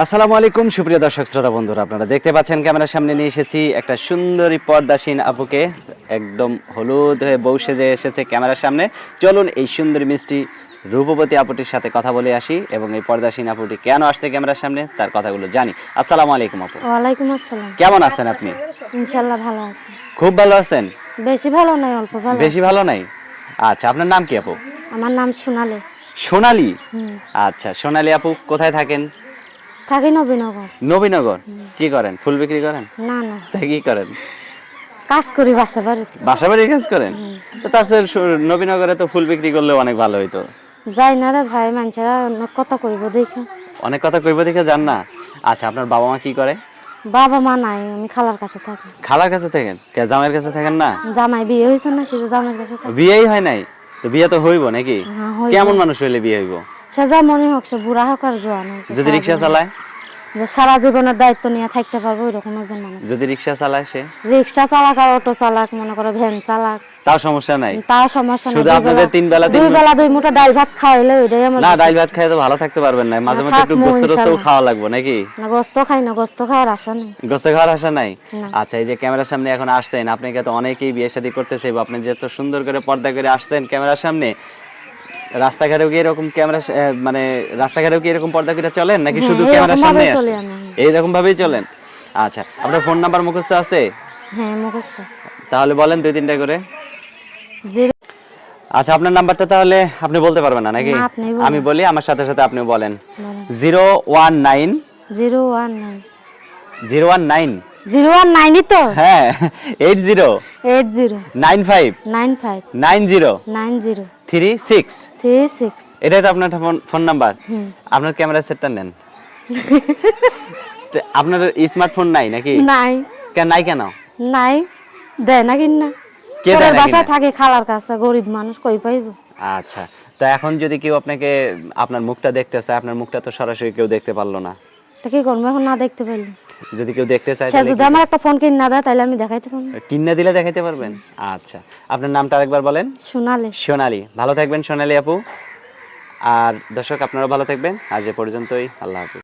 আসসালামু আলাইকুম সুপ্রিয় দর্শক শ্রোতা বন্ধুরা, আপনারা দেখতে পাচ্ছেন ক্যামেরার সামনে নিয়ে এসেছি একটা সুন্দরী পর্দাসীন আপুকে। একদম হলুদ হয়ে বউ সেজে এসেছে ক্যামেরার সামনে। চলুন এই সুন্দরী মিষ্টি রূপবতী আপুটির সাথে কথা বলে আসি এবং এই পর্দাসীন আপুটি কেন আসছে ক্যামেরার সামনে তার কথাগুলো জানি। আসসালামু আলাইকুম আপু। ওয়ালাইকুম আসসালাম। কেমন আছেন আপনি? ইনশাআল্লাহ ভালো আছি। খুব ভালো আছেন? বেশি ভালো নয়, অল্প ভালো। বেশি ভালো নাই? আচ্ছা, আপনার নাম কি আপু? আমার নাম সোনালী। সোনালী? হুম। আচ্ছা, সোনালী আপু কোথায় থাকেন? থাকি নবীনগর। নবীনগর। কি করেন? ফুল বিক্রি করেন? না না, তাই কি করেন? কাজ করি বাসা বাড়িতে। বাসা বাড়ি কাজ করেন? তো তার সাথে নবীনগরে তো ফুল বিক্রি করলে অনেক ভালো হইতো। যাই না রে ভাই, মানুষেরা অনেক কথা কইব দেখে। অনেক কথা কইব দেখে যান না? আচ্ছা, আপনার বাবা মা কি করে? বাবা মা নাই, আমি খালার কাছে থাকি। খালার কাছে থাকেন? কে জামাইয়ের কাছে থাকেন না? জামাই বিয়ে হয়েছে না, কি জামাইয়ের কাছে থাকি। বিয়েই হয় নাই? তো বিয়ে তো হইব নাকি? হ্যাঁ, হইবো। কেমন মানুষ হইলে বিয়ে হইব? সে যা মনে হোক, সে বুড়া হোক আর জোয়ান হোক, যদি রিক্সা চালায়? যে সারা জীবনের দায়িত্ব নিয়ে থাকতে পারবো ওইরকম একজন মানুষ। যদি রিক্সা চালায় সে? রিক্সা চালাক আর অটো চালাক, মনে করো ভ্যান চালাক, তাও সমস্যা নাই? তাও সমস্যা নাই। শুধু আপনাদের তিন বেলা দুই বেলা দুই মুঠো ডাল ভাত খাওয়াইলে ওইটাই আমার। না, ডাল ভাত খাই তো ভালো থাকতে পারবেন না, মাঝে মধ্যে একটু থাকবো গোস্ত টোস্ত ইনশাল্লাহ। খাওয়া লাগবে নাকি? না, গোস্ত খাই না, গোস্ত খাওয়ার আশা নেই। গোস্ত খাওয়ার আশা নাই? না। আচ্ছা, এই যে ক্যামেরার সামনে এখন আসছেন, আপনাকে তো অনেকেই বিয়ে শাদী করতেছে, বা আপনি যে এত সুন্দর করে পর্দা করে আসছেন ক্যামেরার সামনে, রাস্তাঘাটেও কি এরকম ক্যামেরা মানে রাস্তাঘাটেও কি এরকম পর্দা করে চলেন নাকি হ্যাঁ, শুধু এরকম ক্যামেরার সামনে ভাবেই আসেন? চলি আমি। এইরকম ভাবেই চলেন? আচ্ছা, আপনার ফোন নাম্বার মুখস্থ আছে? হ্যাঁ, মুখস্থ। তাহলে বলেন দুই তিনটা করে। জিরো। আচ্ছা, আপনার নাম্বারটা তাহলে আপনি বলতে পারবেন না নাকি? না, আপনি বলুন। আমি বলি, আমার সাথে সাথে আপনি বলেন। বলেন। 019 019 019 019 তো। হ্যাঁ, 80 80 95 95 90 90 36। 36। এটাই তো আপনার ফোন নাম্বার? হুম। আপনার ক্যামেরা সেটটা নেন। তো আপনার স্মার্টফোন নাই নাকি? নাই। কেন নাই? কেন নাই, দেয় না কিনা। কে দেয় পরের না বাসায় কিনা? থাকে খালার কাছে, গরিব মানুষ কই পাইব। আচ্ছা, তো এখন যদি কেউ আপনাকে আপনার মুখটা দেখতে চায়, আপনার মুখটা তো সরাসরি কেউ দেখতে পারলো না, তা কি করবো এখন, না দেখতে পাইলে? যদি কেউ দেখতে চায় সে তাহলে যদি আমার একটা ফোন কিনে না দেয় তাহলে আমি দেখাইতে পারবো। কিন্না দিলে দেখাইতে পারবেন? আচ্ছা, আপনার নামটা আরেকবার বলেন। শোনালে। সোনালী। ভালো থাকবেন সোনালী আপু। আর দর্শক, আপনারা ভালো থাকবেন। আজ এ পর্যন্তই। আল্লাহ হাফেজ।